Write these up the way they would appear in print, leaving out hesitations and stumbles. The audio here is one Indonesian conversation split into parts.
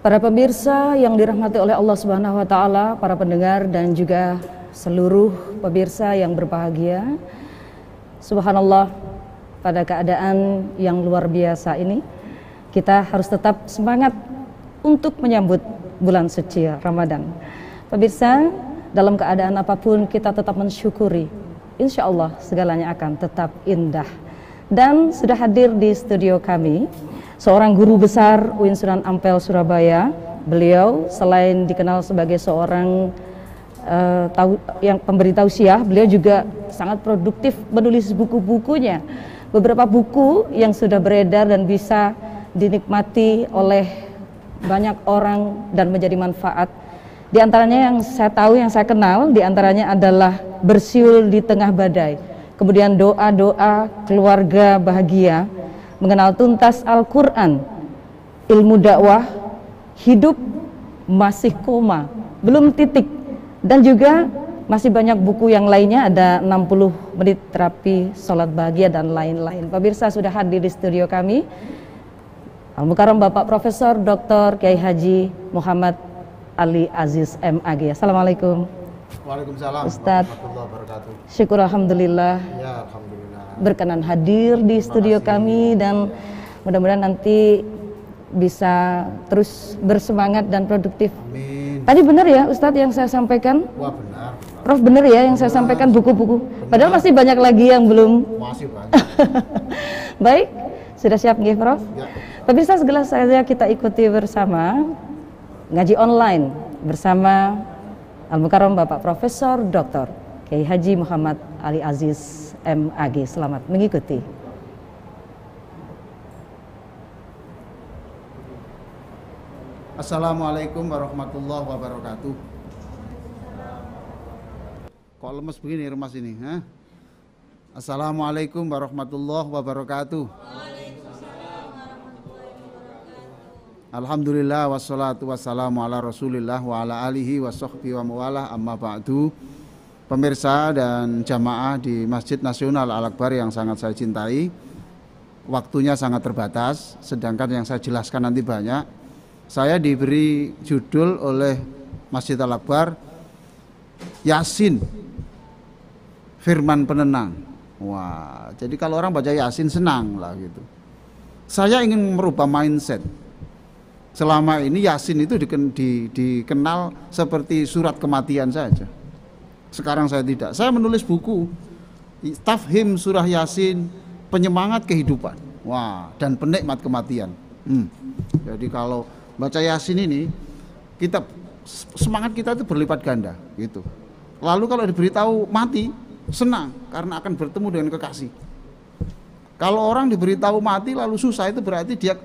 Para pemirsa yang dirahmati oleh Allah Subhanahu wa taala, para pendengar dan juga seluruh pemirsa yang berbahagia. Subhanallah, pada keadaan yang luar biasa ini kita harus tetap semangat untuk menyambut bulan suci Ramadan. Pemirsa, dalam keadaan apapun kita tetap mensyukuri. Insya Allah segalanya akan tetap indah. Dan sudah hadir di studio kami seorang guru besar UIN Sunan Ampel Surabaya. Beliau selain dikenal sebagai seorang yang pemberi tausiah, beliau juga sangat produktif menulis buku-bukunya. Beberapa buku yang sudah beredar dan bisa dinikmati oleh banyak orang dan menjadi manfaat. Di antaranya yang saya tahu, yang saya kenal, di antaranya adalah Bersiul di Tengah Badai. Kemudian doa-doa keluarga bahagia, mengenal tuntas Al-Quran, ilmu dakwah, hidup masih koma, belum titik, dan juga masih banyak buku yang lainnya, ada 60 menit terapi sholat bahagia dan lain-lain. Pemirsa, sudah hadir di studio kami Al-Mukarram Bapak Profesor Dr. Kiai Haji Muhammad Ali Aziz MAG. Assalamualaikum. Waalaikumsalam Ustadz. warahmatullahi wabarakatuh. Syukur alhamdulillah. Ya, alhamdulillah. Berkenan hadir di studio kami dan mudah-mudahan nanti bisa terus bersemangat dan produktif. Amin. Tadi benar ya Ustadz yang saya sampaikan? Wah, benar. Prof, benar ya yang saya sampaikan buku-buku? Padahal masih banyak lagi yang belum. Masih banyak. Baik, sudah siap nggih Prof? Ya. Pemirsa, segala saja kita ikuti bersama ngaji online bersama Al-Mukarram Bapak Profesor Dr. Kiai Haji Muhammad Ali Aziz MAG. Selamat mengikuti. Assalamualaikum warahmatullahi wabarakatuh. Kok lemes begini remas ini, ha? Assalamualaikum warahmatullahi wabarakatuh. Alhamdulillah wassalatu wassalamu ala rasulillah wa ala alihi wa sahbihi wa mawalah, amma ba'du. Pemirsa dan jamaah di Masjid Nasional Al-Akbar yang sangat saya cintai, waktunya sangat terbatas, sedangkan yang saya jelaskan nanti banyak. Saya diberi judul oleh Masjid Al-Akbar, Yasin, firman penenang. Wah, jadi kalau orang baca Yasin senang lah gitu. Saya ingin merubah mindset. Selama ini Yasin itu dikenal seperti surat kematian saja. Sekarang saya tidak. Saya menulis buku Tafhim Surah Yasin, penyemangat kehidupan. Wah, dan penikmat kematian. Jadi kalau baca Yasin ini, kita semangat kita itu berlipat ganda gitu. Lalu kalau diberitahu mati, senang karena akan bertemu dengan kekasih. Kalau orang diberitahu mati lalu susah, itu berarti dia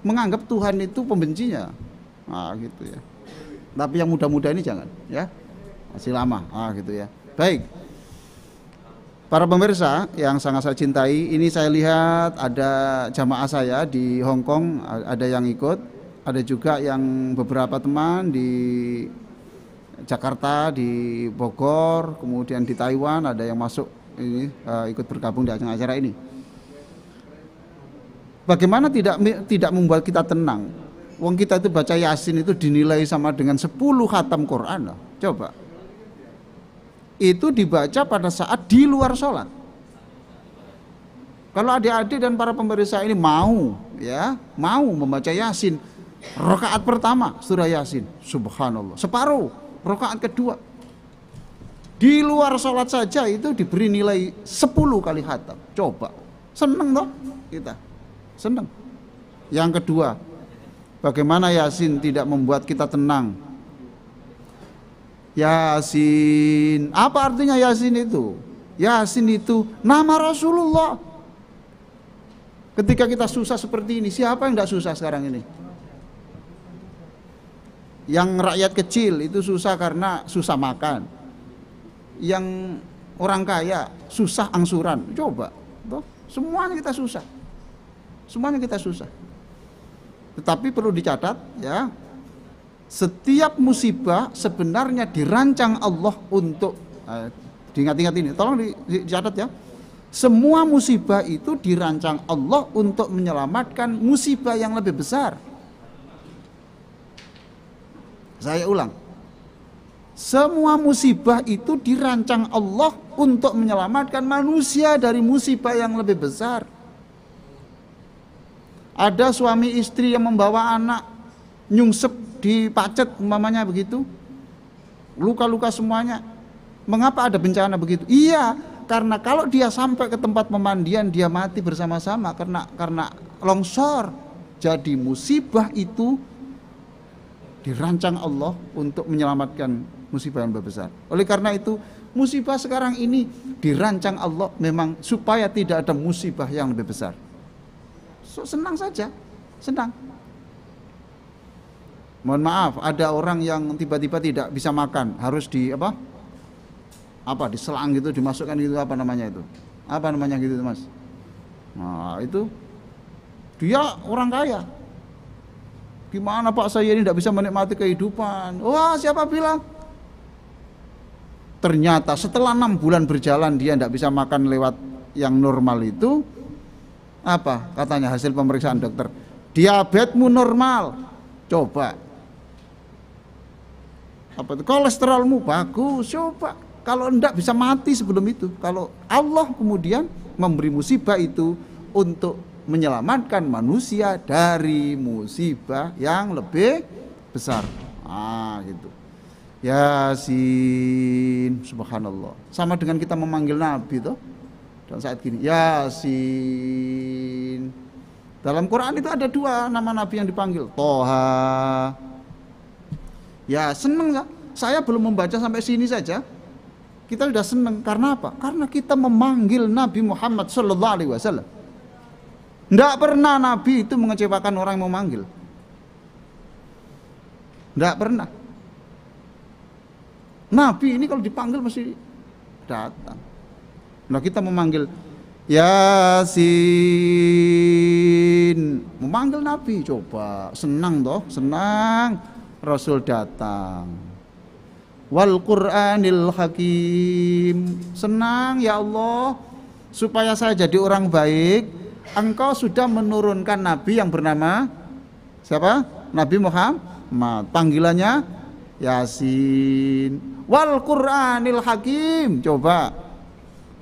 menganggap Tuhan itu pembencinya. Nah, gitu ya. Tapi yang muda-muda ini jangan, ya. Masih lama. Gitu ya. Baik. Para pemirsa yang sangat saya cintai, ini saya lihat ada jamaah saya di Hong Kong, ada yang ikut, ada juga yang beberapa teman di Jakarta, di Bogor, kemudian di Taiwan, ada yang masuk ini ikut bergabung di acara ini. Bagaimana tidak membuat kita tenang? Wong kita itu baca Yasin itu dinilai sama dengan 10 khatam Quran loh. Coba. Itu dibaca pada saat di luar sholat. Kalau adik-adik dan para pemirsa ini mau membaca Yasin, rakaat pertama surah Yasin, subhanallah, separuh, rakaat kedua. Di luar sholat saja itu diberi nilai 10 kali khatam. Coba. Seneng toh kita. Senang. Yang kedua, bagaimana Yasin tidak membuat kita tenang? Yasin, apa artinya Yasin itu? Yasin itu nama Rasulullah. Ketika kita susah seperti ini, siapa yang tidak susah sekarang ini? Yang rakyat kecil itu susah karena susah makan. Yang orang kaya susah angsuran. Coba, toh, semuanya kita susah. Semuanya kita susah. Tetapi perlu dicatat ya, setiap musibah sebenarnya dirancang Allah untuk diingat-ingat ini, tolong dicatat ya. Semua musibah itu dirancang Allah untuk menyelamatkan musibah yang lebih besar. Saya ulang, semua musibah itu dirancang Allah untuk menyelamatkan manusia dari musibah yang lebih besar. Ada suami istri yang membawa anak nyungsep di pacet umpamanya begitu, luka-luka semuanya. Mengapa ada bencana begitu? Iya, karena kalau dia sampai ke tempat pemandian dia mati bersama-sama karena longsor. Jadi musibah itu dirancang Allah untuk menyelamatkan musibah yang lebih besar. Oleh karena itu musibah sekarang ini dirancang Allah memang supaya tidak ada musibah yang lebih besar. So, senang saja, senang. Mohon maaf, ada orang yang tiba-tiba tidak bisa makan, harus di diselang gitu, dimasukkan gitu, apa namanya gitu Mas. Nah itu dia orang kaya. Gimana Pak, saya ini tidak bisa menikmati kehidupan. Wah, siapa bilang? Ternyata setelah 6 bulan berjalan dia tidak bisa makan lewat yang normal itu, apa katanya hasil pemeriksaan dokter? Diabetesmu normal. Coba. Apa itu? Kolesterolmu bagus. Coba. Kalau enggak bisa mati sebelum itu. Kalau Allah kemudian memberi musibah itu untuk menyelamatkan manusia dari musibah yang lebih besar. Gitu. Yasin, subhanallah. Sama dengan kita memanggil Nabi toh. Dan saat gini, Yasin. Dalam Quran itu ada 2 nama Nabi yang dipanggil, Toha. Ya seneng ya. Saya belum membaca sampai sini saja. Kita sudah senang. Karena apa? Karena kita memanggil Nabi Muhammad SAW. Tidak pernah Nabi itu mengecewakan orang yang memanggil. Tidak pernah. Nabi ini kalau dipanggil mesti datang. Nah kita memanggil Yasin, memanggil Nabi, coba senang toh, senang. Rasul datang. Wal Qur'anil Hakim, senang ya Allah supaya saya jadi orang baik. Engkau sudah menurunkan Nabi yang bernama siapa? Nabi Muhammad. Panggilannya Yasin. Wal Qur'anil Hakim. Coba.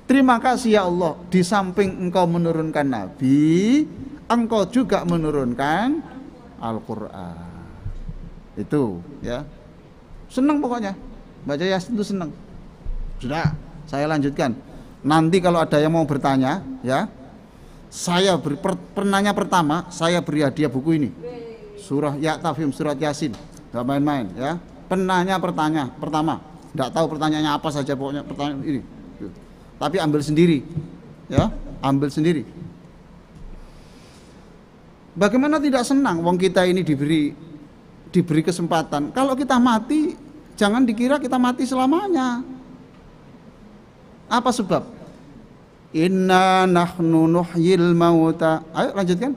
Terima kasih ya Allah. Di samping engkau menurunkan Nabi, engkau juga menurunkan Al-Qur'an. Itu ya. Senang pokoknya. Baca Yasin itu senang. Sudah, saya lanjutkan. Nanti kalau ada yang mau bertanya, ya. Saya beri penanya pertama, saya beri hadiah buku ini. Surah Yasin, surat Yasin. Enggak main-main ya. Penanya pertama. Enggak tahu pertanyaannya apa saja, pokoknya pertanyaan ini. Tapi ambil sendiri. Ya, ambil sendiri. Bagaimana tidak senang wong kita ini diberi kesempatan. Kalau kita mati, jangan dikira kita mati selamanya. Apa sebab? Inna nahnu nuhyil mauta. Ayo lanjutkan.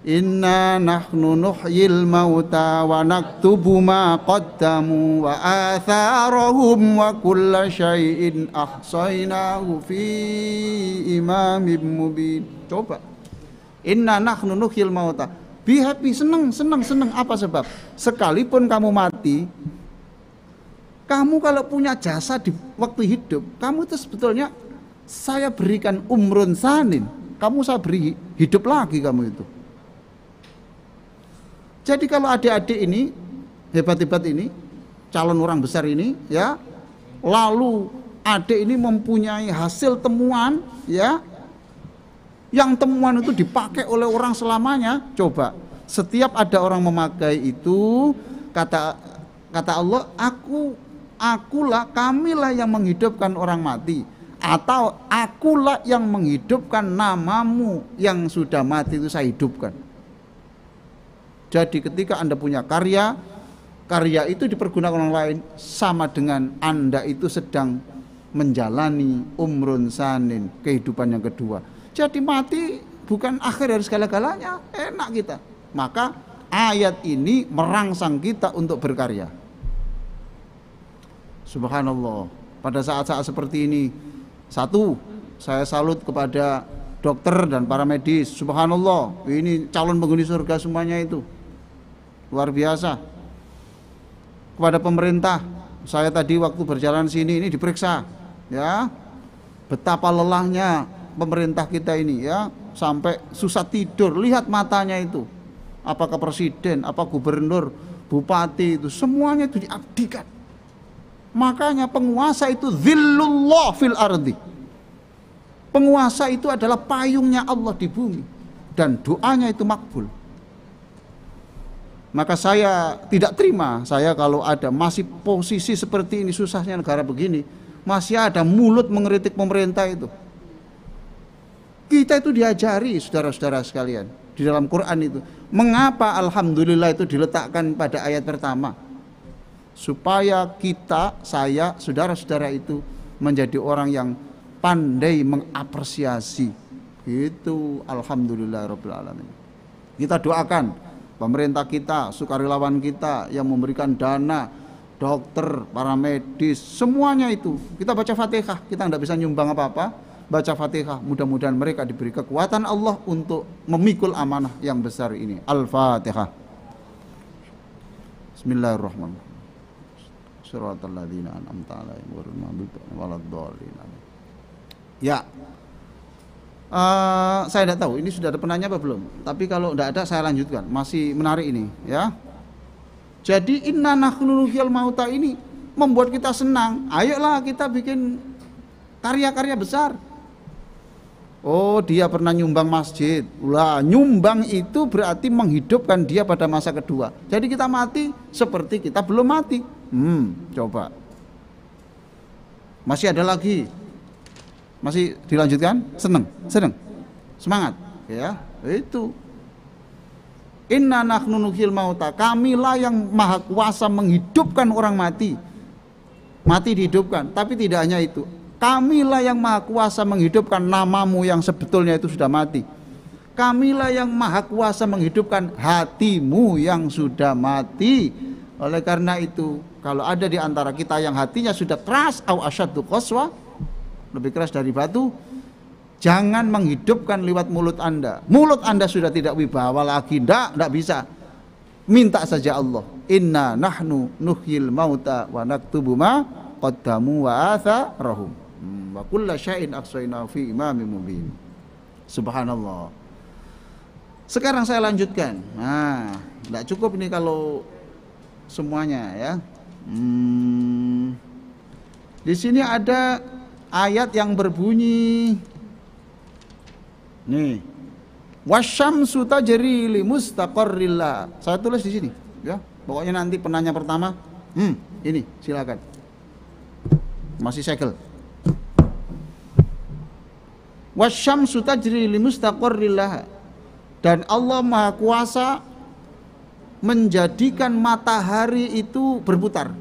Inna nahnu nuhyil mauta wa naktubu ma qaddamu wa atharahum wa kulla syai'in ahsaynahu fi imamin mubin. Coba. Inna nahnu nuhyil mauta. Be happy, senang. Apa sebab? Sekalipun kamu mati, kamu kalau punya jasa di waktu hidup, kamu itu sebetulnya saya berikan umrun sanin, kamu saya beri hidup lagi kamu itu. Jadi kalau adik-adik ini hebat-hebat ini, calon orang besar ini, ya, lalu adik ini mempunyai hasil temuan, ya, yang temuan itu dipakai oleh orang selamanya. Coba, setiap ada orang memakai itu, kata Allah, akulah, kamilah yang menghidupkan orang mati. Atau akulah yang menghidupkan namamu yang sudah mati itu saya hidupkan. Jadi ketika Anda punya karya itu dipergunakan orang lain, sama dengan Anda itu sedang menjalani umrun sanin, kehidupan yang kedua. Jadi mati bukan akhir dari segala-galanya, enak kita. Maka ayat ini merangsang kita untuk berkarya. Subhanallah. Pada saat-saat seperti ini, satu, saya salut kepada dokter dan para medis. Subhanallah, ini calon penghuni surga semuanya itu. Luar biasa. kepada pemerintah. Saya tadi waktu berjalan sini ini diperiksa, ya, betapa lelahnya pemerintah kita ini, ya, sampai susah tidur. Lihat matanya itu, apakah presiden, apa gubernur, bupati, itu semuanya itu diabdikan. Makanya penguasa itu zillullah fil ardi. Penguasa itu adalah payungnya Allah di bumi, dan doanya itu makbul. Maka saya tidak terima, saya kalau ada masih posisi seperti ini, susahnya negara begini, masih ada mulut mengkritik pemerintah itu. Kita itu diajari, saudara-saudara sekalian, di dalam Quran itu. Mengapa alhamdulillah itu diletakkan pada ayat pertama? Supaya kita, saya, saudara-saudara itu menjadi orang yang pandai mengapresiasi. Itu alhamdulillahirabbil alamin. Kita doakan pemerintah kita, sukarelawan kita yang memberikan dana, dokter, para medis, semuanya itu. Kita baca Fatihah, kita tidak bisa nyumbang apa-apa, baca Fatihah, mudah-mudahan mereka diberi kekuatan Allah untuk memikul amanah yang besar ini. Al-Fatihah. Bismillahirrahmanirrahim. Shiratal ladzina an'amta 'alaihim ghairil maghdubi 'alaihim waladdallin. Ya. Saya tidak tahu ini sudah ada penanya apa belum. Tapi kalau tidak ada saya lanjutkan. Masih menarik ini, ya. Jadi inna nahnu nuhyil mauta ini membuat kita senang. Ayolah kita bikin karya-karya besar. Oh, dia pernah nyumbang masjid. Lah, nyumbang itu berarti menghidupkan dia pada masa kedua. Jadi kita mati seperti kita belum mati. Coba. Masih ada lagi. Masih dilanjutkan? Seneng, semangat, ya. Itu inna nahnu nuhyil mauta, kamilah yang maha kuasa menghidupkan orang mati dihidupkan. Tapi tidak hanya itu, kamilah yang maha kuasa menghidupkan namamu yang sebetulnya itu sudah mati. Kamilah yang maha kuasa menghidupkan hatimu yang sudah mati. Oleh karena itu, kalau ada di antara kita yang hatinya sudah keras, au asyaddu qaswa, lebih keras dari batu, jangan menghidupkan lewat mulut Anda. Mulut Anda sudah tidak wibawa lagi, tidak bisa. Minta saja Allah. Inna nahnu nuhyil mauta wa naktubu ma qaddamu wa atharahum wa kulla syai'in aqsayna fi imamin mubin. Subhanallah. Sekarang saya lanjutkan. Nah, tidak cukup ini kalau semuanya, ya. Di sini ada ayat yang berbunyi nih, wasyamsu tajri li mustaqarrillah. Saya tulis di sini, ya. Pokoknya nanti penanya pertama, ini silakan. Masih segel. Wasyamsu tajri li mustaqarrillah. Dan Allah Maha Kuasa menjadikan matahari itu berputar.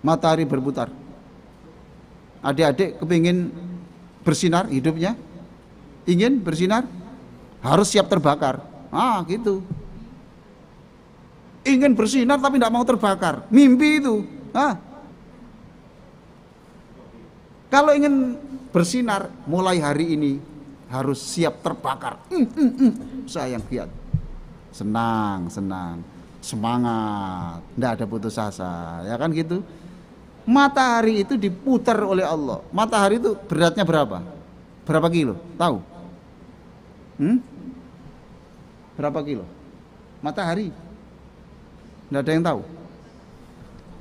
Matahari berputar. Adik-adik kepingin bersinar hidupnya, ingin bersinar, harus siap terbakar. Gitu. Ingin bersinar tapi tidak mau terbakar, mimpi itu. Kalau ingin bersinar, mulai hari ini harus siap terbakar. Saya yang giat, senang, semangat, tidak ada putus asa, ya kan gitu. Matahari itu diputar oleh Allah. Matahari itu beratnya berapa? Berapa kilo? Tahu? Berapa kilo? Matahari? Tidak ada yang tahu.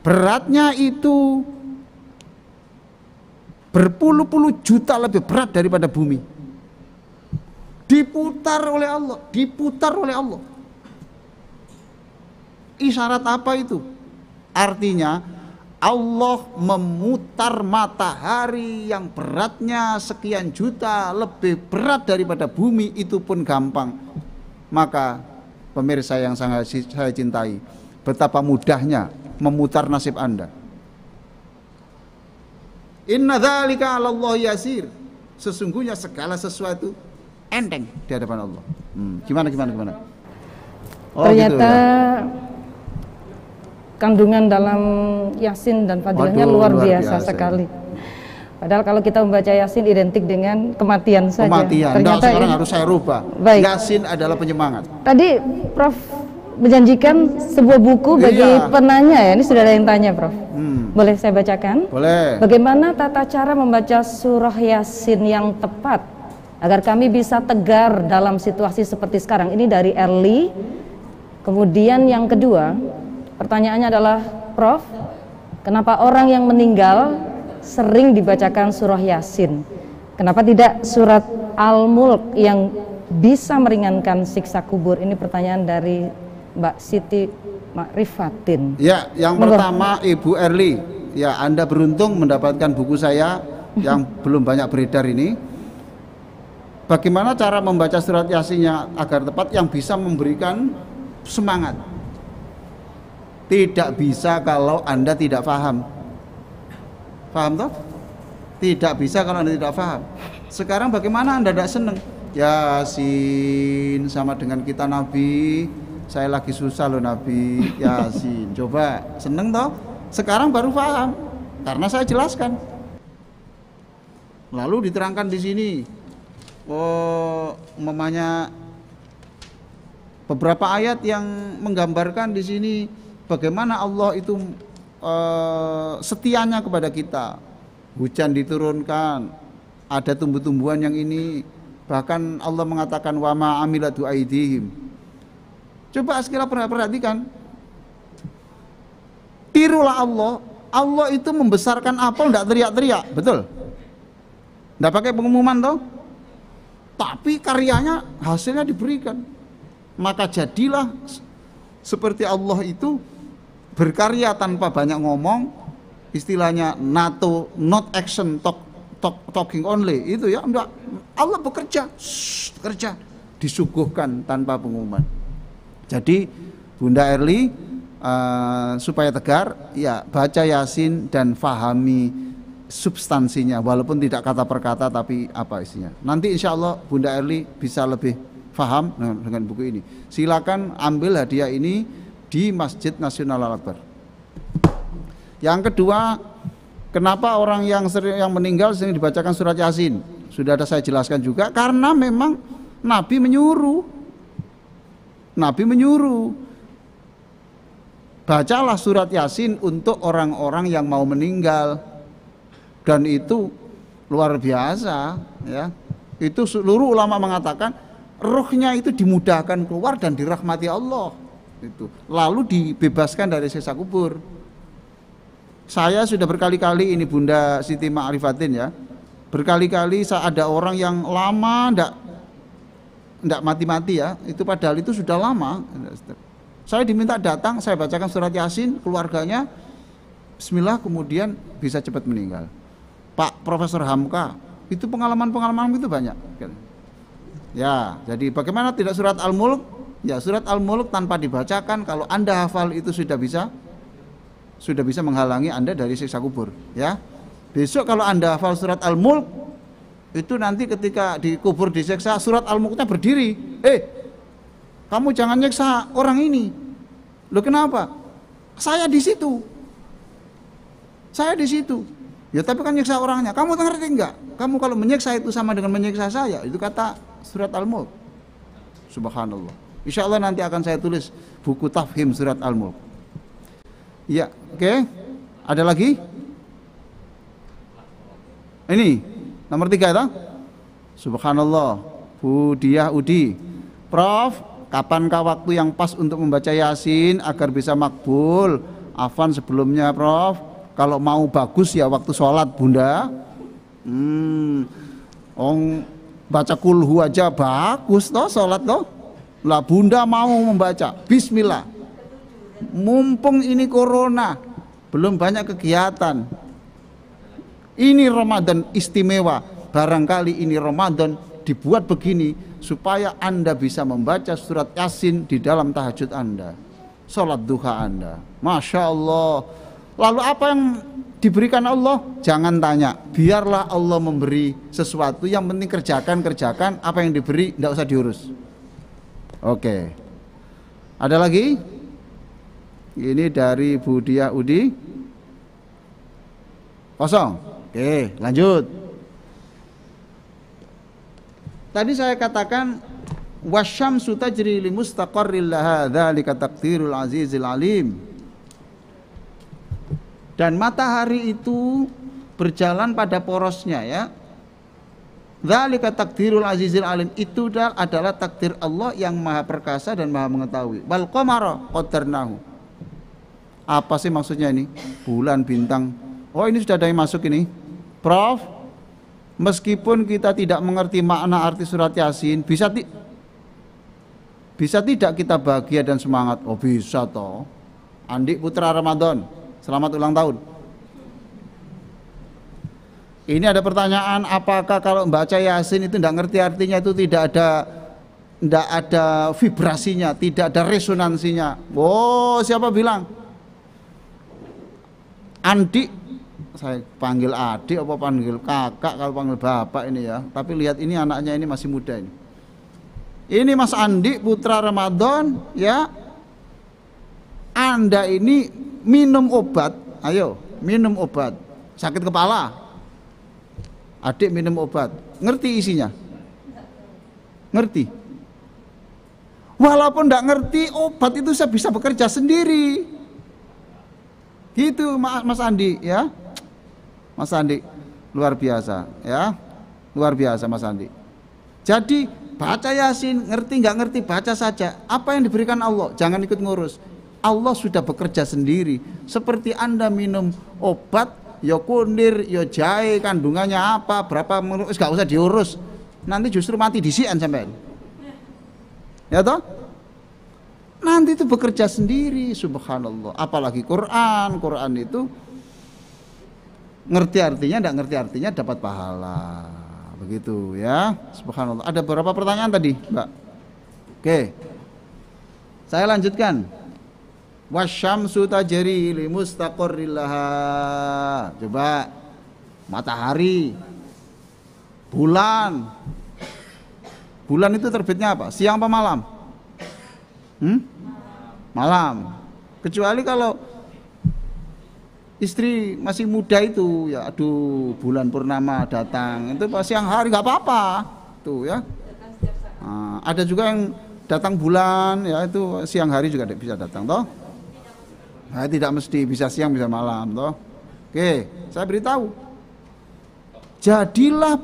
Beratnya itu berpuluh-puluh juta lebih berat daripada bumi. Diputar oleh Allah, Isyarat apa itu? Artinya Allah memutar matahari yang beratnya sekian juta lebih berat daripada bumi, itu pun gampang. Maka pemirsa yang sangat saya cintai, betapa mudahnya memutar nasib Anda. Inna dzalika 'alallahi yasir. Sesungguhnya segala sesuatu enteng di hadapan Allah. Gimana? Ternyata gitu, ya? Kandungan dalam Yasin dan fadilahnya luar biasa sekali. Padahal kalau kita membaca Yasin identik dengan kematian saja. Ternyata sekarang harus saya rubah. Baik. Yasin adalah penyemangat. Tadi Prof menjanjikan sebuah buku bagi Iya. penanya ya. Ini sudah ada yang tanya, Prof. Boleh saya bacakan? Boleh. Bagaimana tata cara membaca surah Yasin yang tepat agar kami bisa tegar dalam situasi seperti sekarang? Ini dari Erli. Kemudian yang kedua, pertanyaannya adalah, Prof, kenapa orang yang meninggal sering dibacakan surah Yasin? Kenapa tidak surat Al-Mulk yang bisa meringankan siksa kubur? Ini pertanyaan dari Mbak Siti Makrifatin. Ya, yang pertama Ibu Erli, ya Anda beruntung mendapatkan buku saya yang belum banyak beredar ini. Bagaimana cara membaca surat Yasinnya agar tepat yang bisa memberikan semangat? Tidak bisa kalau Anda tidak paham. Paham toh? Tidak bisa kalau Anda tidak paham. Sekarang bagaimana Anda tidak senang? Yasin sama dengan kita Nabi. Saya lagi susah loh Nabi. Yasin. Coba seneng toh? Sekarang baru paham karena saya jelaskan. Lalu diterangkan di sini. Umpamanya beberapa ayat yang menggambarkan di sini bagaimana Allah itu setianya kepada kita. Hujan diturunkan, ada tumbuh-tumbuhan yang ini, bahkan Allah mengatakan wa ma amilatu aidihim. Coba sekira perhatikan, tirulah Allah. Allah itu membesarkan apel tidak teriak-teriak, betul? Tidak pakai pengumuman toh? Tapi karyanya hasilnya diberikan. Maka jadilah seperti Allah itu berkarya tanpa banyak ngomong. Istilahnya NATO, not action, talking only. Itu ya, enggak. Allah bekerja, kerja, disuguhkan tanpa pengumuman. Jadi Bunda Erli supaya tegar, ya baca Yasin dan fahami substansinya, walaupun tidak kata per kata tapi apa isinya. Nanti insya Allah Bunda Erli bisa lebih paham dengan buku ini. Silakan ambil hadiah ini di Masjid Nasional Al-Akbar. Yang kedua, kenapa orang yang meninggal sering dibacakan surat Yasin? Sudah ada saya jelaskan juga, karena memang Nabi menyuruh. Nabi menyuruh, bacalah surat Yasin untuk orang-orang yang mau meninggal. Dan itu luar biasa ya. Itu seluruh ulama mengatakan ruhnya itu dimudahkan keluar dan dirahmati Allah. Itu. Lalu dibebaskan dari siksa kubur. Saya sudah berkali-kali ini Bunda Siti Ma'rifatin ya. Berkali-kali ada orang yang lama ndak mati-mati ya. Itu padahal itu sudah lama. Saya diminta datang, saya bacakan surat Yasin, keluarganya bismillah, kemudian bisa cepat meninggal. Pak Profesor Hamka, itu pengalaman-pengalaman itu banyak. Ya, jadi bagaimana tidak surat Al-Mulk? Ya, surat Al-Mulk tanpa dibacakan, kalau Anda hafal itu sudah bisa menghalangi Anda dari siksa kubur, ya. Besok kalau Anda hafal surat Al-Mulk, itu nanti ketika dikubur disiksa, surat Al-Mulknya berdiri. Kamu jangan nyiksa orang ini. Loh kenapa? Saya di situ. Ya tapi kan nyiksa orangnya. Kamu ngerti enggak? Kamu kalau menyiksa itu sama dengan menyiksa saya. Itu kata surat Al-Mulk. Subhanallah. Insya Allah nanti akan saya tulis buku tafhim surat Al-Mulk. Ya, oke. Ada lagi? Ini nomor 3 ya. Subhanallah. Bu Diah Udi. Prof, kapankah waktu yang pas untuk membaca Yasin agar bisa makbul? Afan sebelumnya, Prof. Kalau mau bagus ya waktu sholat, Bunda. Baca kulhu aja bagus toh sholat toh. Lah Bunda mau membaca bismillah. Mumpung ini corona, belum banyak kegiatan. Ini Ramadan istimewa. Barangkali ini Ramadan dibuat begini supaya Anda bisa membaca surat Yasin di dalam tahajud Anda, sholat duha Anda. Masya Allah. Lalu apa yang diberikan Allah? Jangan tanya, biarlah Allah memberi sesuatu, yang penting kerjakan, apa yang diberi tidak usah diurus. Oke. Ada lagi? Ini dari Bu Diah Udi. Kosong. Oke, lanjut. Tadi saya katakan Wasyamsu tajri li mustaqarril laha dzalika taqdirul azizil alim. Dan matahari itu berjalan pada porosnya ya. Dzalika taqdirul azizil alim, itu adalah takdir Allah yang maha perkasa dan maha mengetahui. Wal qamara qaddarnahu. Apa sih maksudnya ini? Bulan, bintang. Oh, ini sudah ada yang masuk ini. Prof, meskipun kita tidak mengerti makna arti surat Yasin, bisa tidak kita bahagia dan semangat? Oh, bisa toh. Andi Putra Ramadan, selamat ulang tahun. Ini ada pertanyaan, apakah kalau membaca Yasin itu tidak ngerti artinya, itu tidak ada vibrasinya, tidak ada resonansinya? Oh, siapa bilang? Andi, saya panggil adik apa panggil kakak kalau panggil bapak ini ya. Tapi lihat ini anaknya ini masih muda ini. Ini Mas Andi Putra Ramadan ya. Anda ini minum obat, ayo minum obat. Sakit kepala. Adik minum obat. Ngerti isinya? Ngerti? Walaupun enggak ngerti, obat itu saya bisa bekerja sendiri. Gitu Mas Andi ya. Mas Andi luar biasa ya. Luar biasa Mas Andi. Jadi baca Yasin, ngerti nggak ngerti baca saja. Apa yang diberikan Allah, jangan ikut ngurus. Allah sudah bekerja sendiri. Seperti Anda minum obat, ya kunir, ya jahe, kandungannya apa, berapa menurut, nggak usah diurus. Nanti justru mati disian sampean. Ya toh? Nanti itu bekerja sendiri, subhanallah. Apalagi Quran itu ngerti artinya, enggak ngerti artinya dapat pahala. Begitu ya, subhanallah. Ada berapa pertanyaan tadi, Mbak? Oke. Saya lanjutkan. Wasyamsu tajri li mustaqarril laha. Coba matahari, bulan. Bulan itu terbitnya apa? Siang apa malam? Malam. Kecuali kalau istri masih muda itu ya, aduh bulan purnama datang, itu pas siang hari nggak apa-apa tuh ya. Nah, ada juga yang datang bulan ya, itu siang hari juga bisa datang toh. Nah, tidak mesti bisa siang bisa malam toh. Oke, saya beritahu, jadilah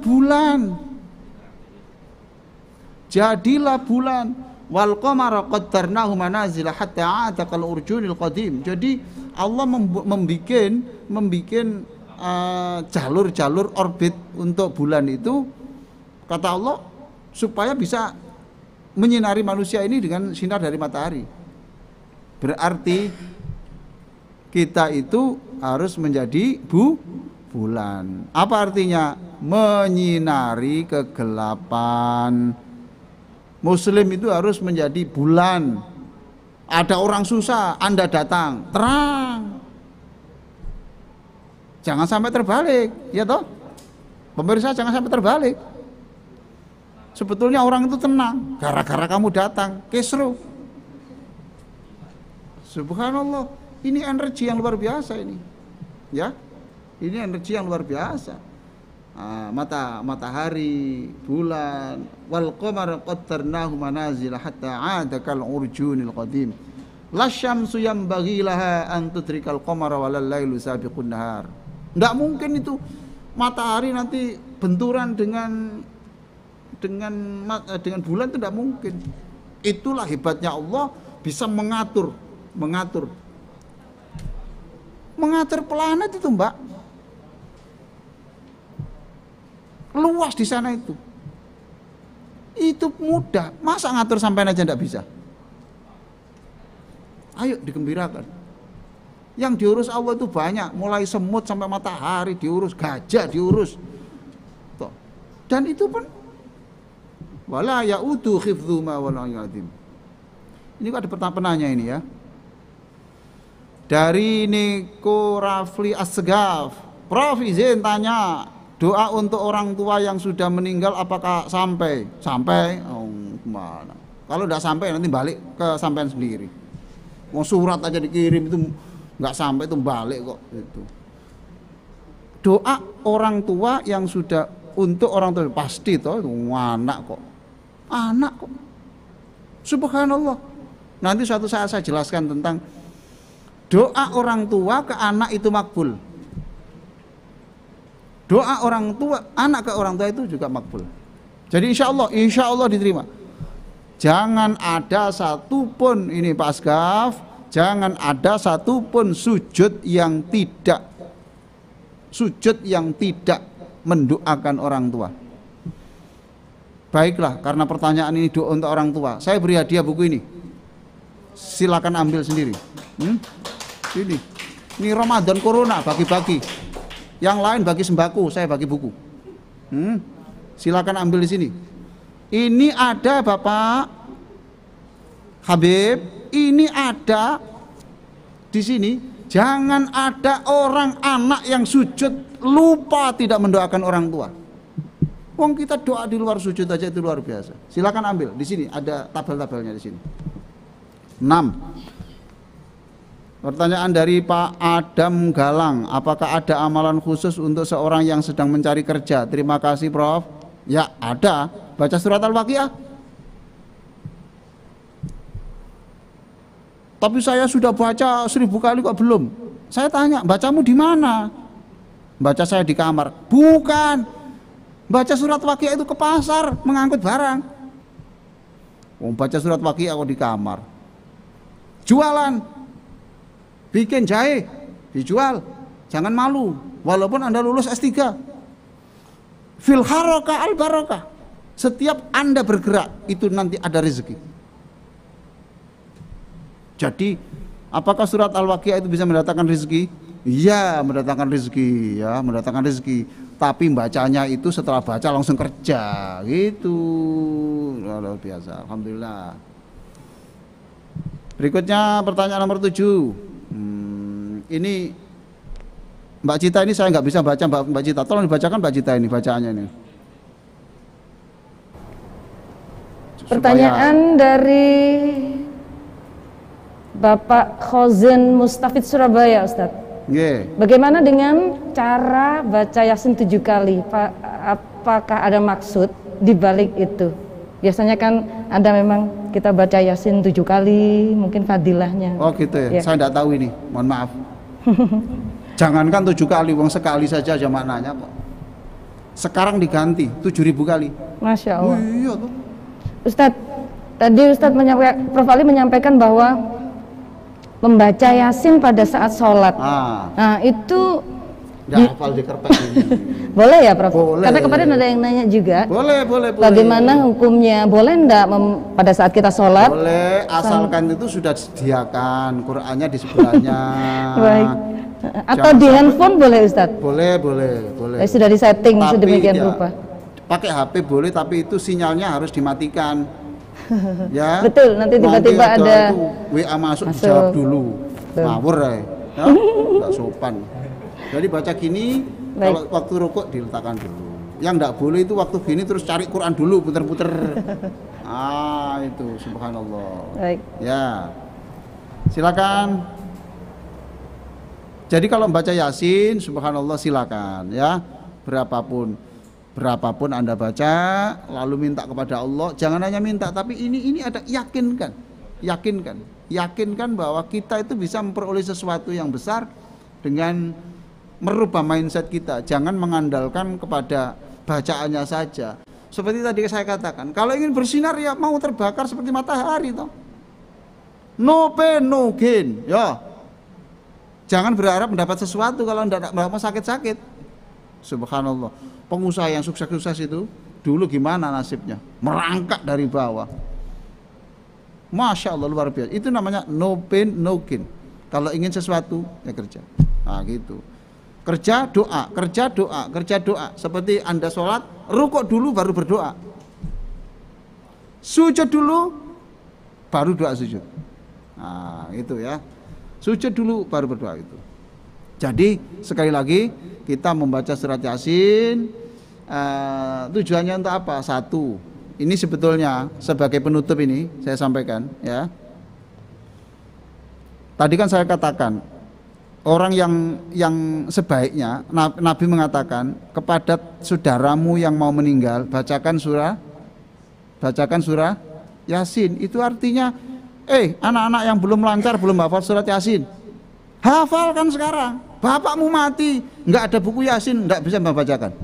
bulan wal qamara qaddarnahu manazila hatta 'ada kal urjunil qadim. Jadi Allah membikin jalur-jalur orbit untuk bulan itu, kata Allah, supaya bisa menyinari manusia ini dengan sinar dari matahari. Berarti kita itu harus menjadi bulan. Apa artinya? Menyinari kegelapan. Muslim itu harus menjadi bulan. Ada orang susah, Anda datang, terang. Jangan sampai terbalik, ya toh? Pemirsa, jangan sampai terbalik. Sebetulnya orang itu tenang, gara-gara kamu datang, kisruh. Subhanallah, ini energi yang luar biasa ini. Ya, ini energi yang luar biasa. Matahari, bulan, wal qamara qaddarnahu manazila hatta 'ada kal urjunil qadim. La syamsu yanbaghi laha an tudrikal qamara walal lailu sabiqun nahar. Enggak mungkin itu matahari nanti benturan dengan bulan, itu tidak mungkin. Itulah hebatnya Allah, bisa mengatur planet itu, Mbak. Luas di sana itu. Itu mudah. Masa ngatur sampai aja enggak bisa? Ayo digembirakan. Yang diurus Allah itu banyak, mulai semut sampai matahari diurus, gajah diurus. Tuh. Dan itu pun wala ya'udu khifdhuma wala yadim. Ini kok ada penanya ini ya. Dari Niko Rafli Asgaf. Prof izin tanya, doa untuk orang tua yang sudah meninggal apakah sampai? Sampai? Oh, kemana? Kalau udah sampai nanti balik ke sampean sendiri. Mau surat aja dikirim itu nggak sampai, itu balik kok itu. Doa orang tua yang sudah, untuk orang tua pasti toh, itu anak kok. Subhanallah. Nanti suatu saat saya jelaskan tentang doa orang tua ke anak itu makbul. Doa orang tua, anak ke orang tua itu juga makbul. Jadi insya Allah diterima. Jangan ada satupun, ini Pak Asgaf, jangan ada satupun sujud yang tidak mendoakan orang tua. Baiklah, karena pertanyaan ini doa untuk orang tua, saya beri hadiah buku ini. Silakan ambil sendiri. Ini Ramadan Corona, bagi-bagi. Yang lain bagi sembako, saya bagi buku. Silakan ambil di sini. Ini ada Bapak Habib, ini ada di sini. Jangan ada orang anak yang sujud lupa tidak mendoakan orang tua. Wong kita doa di luar sujud aja itu luar biasa. Silakan ambil di sini, ada tabel-tabelnya di sini. 6. Pertanyaan dari Pak Adam Galang, apakah ada amalan khusus untuk seorang yang sedang mencari kerja? Terima kasih Prof. Ya ada, baca surat Al-Waqiah. Tapi saya sudah baca 1000 kali kok belum. Saya tanya, bacamu di mana? Baca saya di kamar. Bukan. Baca surat Waqiah itu ke pasar mengangkut barang. Baca surat Waqiah kok di kamar. Jualan. Bikin jahe, dijual. Jangan malu, walaupun Anda lulus S3. Fil harokah al barokah. Setiap Anda bergerak itu nanti ada rezeki. Jadi, apakah surat Al-Waqiah itu bisa mendatangkan rezeki? Iya, mendatangkan rezeki, ya, mendatangkan rezeki. Tapi bacanya itu setelah baca langsung kerja, gitu. Luar biasa, alhamdulillah. Berikutnya pertanyaan nomor 7. Ini Mbak Cita, ini saya nggak bisa baca Mbak Cita. Tolong dibacakan Mbak Cita ini bacaannya ini. Pertanyaan dari Bapak Khozen Mustafid Surabaya, Ustadz. Yeah. Bagaimana dengan cara baca Yasin 7 kali? Apakah ada maksud di balik itu? Biasanya kan ada memang kita baca Yasin 7 kali, mungkin fadilahnya. Oh gitu ya, saya tidak tahu ini, mohon maaf. Jangankan 7 kali, wong sekali saja aja maknanya kok. Sekarang diganti 7.000 kali. Masya Allah. Oh, iya tuh. Ustadz, tadi Ustadz Prof Ali menyampaikan bahwa membaca Yasin pada saat sholat. Nah itu nggak hafal di kertas ini. Boleh ya Prof? Boleh. Karena kemarin ada yang nanya juga. Boleh. Bagaimana hukumnya? Boleh enggak pada saat kita sholat? Boleh, asalkan itu sudah disediakan Qur'annya di sebelahnya. Baik. Atau di handphone boleh Ustadz? Boleh. Sudah disetting sedemikian ya, rupa. Pakai HP boleh, tapi itu sinyalnya harus dimatikan. Ya. Betul, nanti tiba-tiba ada WA masuk dijawab dulu. Ngawur ya. Enggak sopan. Jadi baca gini, kalau waktu rukuk diletakkan dulu. Yang enggak boleh itu waktu gini terus cari Quran dulu, puter-puter. Itu subhanallah. Baik. Ya. Silakan. Jadi kalau membaca Yasin, subhanallah silakan ya. Berapapun Anda baca, lalu minta kepada Allah, jangan hanya minta, tapi ini ada yakinkan bahwa kita itu bisa memperoleh sesuatu yang besar dengan merubah mindset kita. Jangan mengandalkan kepada bacaannya saja. Seperti tadi saya katakan, kalau ingin bersinar ya mau terbakar seperti matahari toh. No pain no gain, ya. Jangan berharap mendapat sesuatu kalau tidak mau sakit-sakit. Subhanallah. Pengusaha yang sukses-sukses itu dulu gimana nasibnya? Merangkak dari bawah. Masya Allah, luar biasa. Itu namanya no pain no gain. Kalau ingin sesuatu ya kerja. Nah gitu. Kerja doa. Seperti Anda sholat, rukuk dulu baru berdoa. Sujud dulu baru doa sujud. Nah itu ya. Sujud dulu baru berdoa itu. Jadi sekali lagi kita membaca surat Yasin tujuannya untuk apa? Satu, ini sebetulnya sebagai penutup ini saya sampaikan ya. Tadi kan saya katakan orang yang sebaiknya Nabi mengatakan kepada saudaramu yang mau meninggal bacakan surah Yasin itu artinya anak-anak yang belum lancar, belum hafal surat Yasin, hafalkan sekarang. Bapakmu mati, nggak ada buku Yasin, nggak bisa membacakan.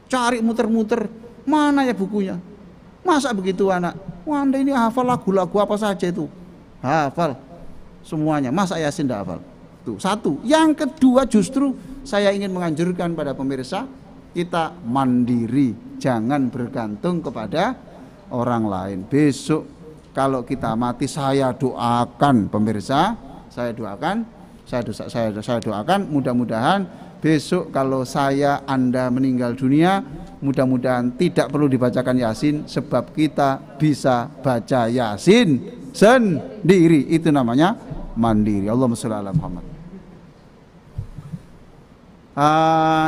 Cari muter-muter, mana ya bukunya? Masa begitu anak? Wah, Anda ini hafal lagu-lagu apa saja itu, hafal semuanya. Masa Yasin nggak hafal? Tuh, satu. Yang kedua, justru saya ingin menganjurkan pada pemirsa, kita mandiri, jangan bergantung kepada orang lain. Besok kalau kita mati, saya doakan pemirsa, saya doakan mudah-mudahan besok kalau Anda meninggal dunia, mudah-mudahan tidak perlu dibacakan Yasin, sebab kita bisa baca Yasin sendiri. Itu namanya mandiri. Allahumma sholli ala Muhammad.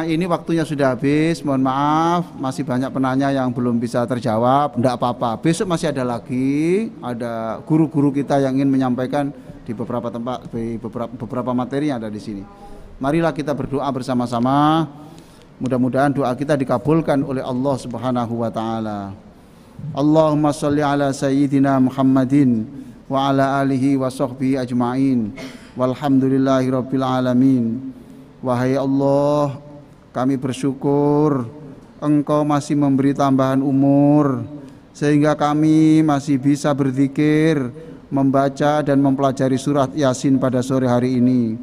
Ini waktunya sudah habis, mohon maaf, masih banyak penanya yang belum bisa terjawab. Tidak apa-apa, besok masih ada lagi, ada guru-guru kita yang ingin menyampaikan di beberapa tempat, di beberapa materi yang ada di sini. Marilah kita berdoa bersama-sama, mudah-mudahan doa kita dikabulkan oleh Allah Subhanahu wa taala. Allahumma sholli ala sayyidina Muhammadin wa ala alihi wa sahbihi ajma'in. Walhamdulillahi rabbil alamin. Wahai Allah, kami bersyukur Engkau masih memberi tambahan umur sehingga kami masih bisa berzikir, membaca dan mempelajari surat Yasin pada sore hari ini.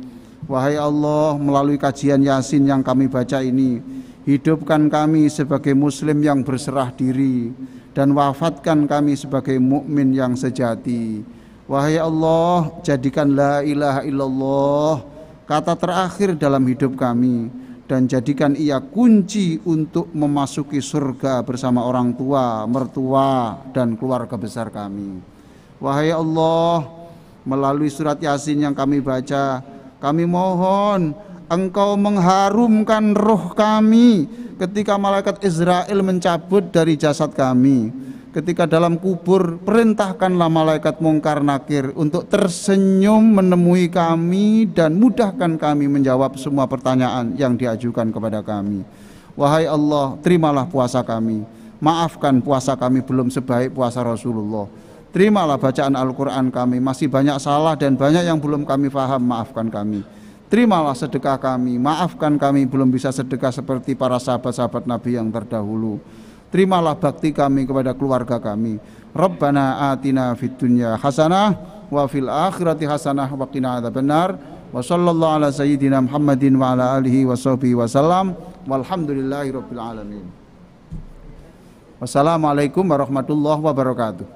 Wahai Allah, melalui kajian Yasin yang kami baca ini, hidupkan kami sebagai muslim yang berserah diri dan wafatkan kami sebagai mukmin yang sejati. Wahai Allah, jadikan la ilaha illallah kata terakhir dalam hidup kami dan jadikan ia kunci untuk memasuki surga bersama orang tua, mertua dan keluarga besar kami. Wahai Allah, melalui surat Yasin yang kami baca, kami mohon Engkau mengharumkan roh kami ketika malaikat Israel mencabut dari jasad kami. Ketika dalam kubur, perintahkanlah malaikat Mungkar Nakir untuk tersenyum menemui kami dan mudahkan kami menjawab semua pertanyaan yang diajukan kepada kami. Wahai Allah, terimalah puasa kami, maafkan puasa kami belum sebaik puasa Rasulullah. Terimalah bacaan Al-Quran kami, masih banyak salah dan banyak yang belum kami faham, maafkan kami. Terimalah sedekah kami, maafkan kami belum bisa sedekah seperti para sahabat-sahabat Nabi yang terdahulu. Terimalah bakti kami kepada keluarga kami. Rabbana atina fid dunya hasanah wa fil akhirati hasanah wa qina adzabannar. Wa sallallahu ala sayyidina Muhammadin wa ala alihi wa sahbihi wasallam. Walhamdulillahi rabbil alamin. Wassalamualaikum warahmatullahi wabarakatuh.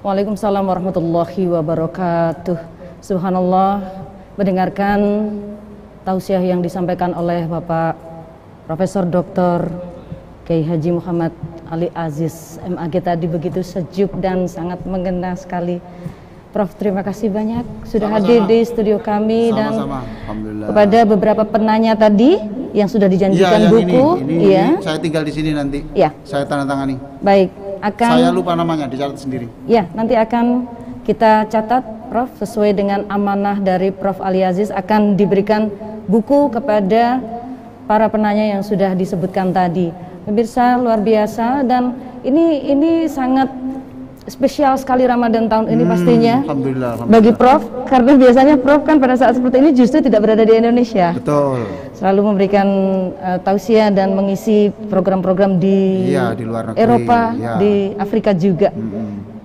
Waalaikumsalam warahmatullahi wabarakatuh. Subhanallah, mendengarkan tausiah yang disampaikan oleh Bapak Profesor Dr. Kiai Haji Muhammad Ali Aziz MAG tadi begitu sejuk dan sangat mengena sekali. Prof, terima kasih banyak sudah hadir di studio kami. Sama-sama. Dan kepada beberapa penanya tadi yang sudah dijanjikan buku. Ini saya tinggal di sini nanti. Ya. Saya tanda tangani. Baik, saya lupa namanya, dicatat sendiri. Ya, nanti akan kita catat, Prof, sesuai dengan amanah dari Prof Ali Aziz, akan diberikan buku kepada para penanya yang sudah disebutkan tadi. Pemirsa, luar biasa, dan ini sangat spesial sekali Ramadan tahun ini pastinya. Alhamdulillah. Bagi Prof, karena biasanya Prof kan pada saat seperti ini justru tidak berada di Indonesia. Betul. Selalu memberikan tausiah dan mengisi program-program di luar negeri, Eropa, di Afrika juga.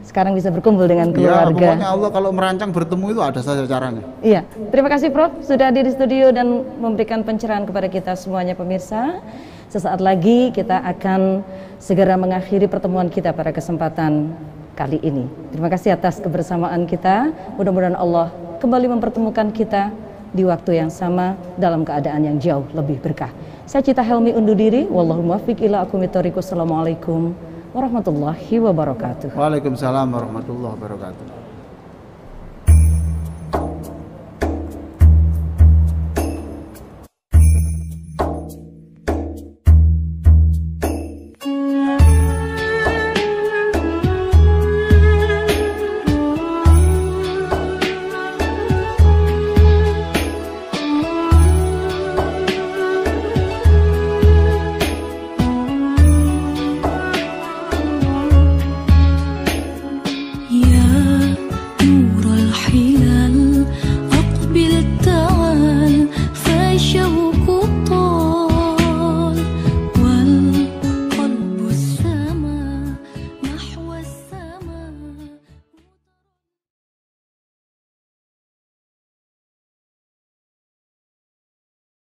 Sekarang bisa berkumpul dengan keluarga. Pokoknya Allah kalau merancang bertemu itu ada saja caranya. Iya, terima kasih Prof sudah hadir di studio dan memberikan pencerahan kepada kita semuanya pemirsa. Sesaat lagi kita akan segera mengakhiri pertemuan kita pada kesempatan kali ini. Terima kasih atas kebersamaan kita. Mudah-mudahan Allah kembali mempertemukan kita di waktu yang sama dalam keadaan yang jauh lebih berkah. Saya Cita Helmi undur diri. Wallahu muwaffiq ila aqwamit thoriq. Assalamualaikum warahmatullahi wabarakatuh. Waalaikumsalam warahmatullahi wabarakatuh.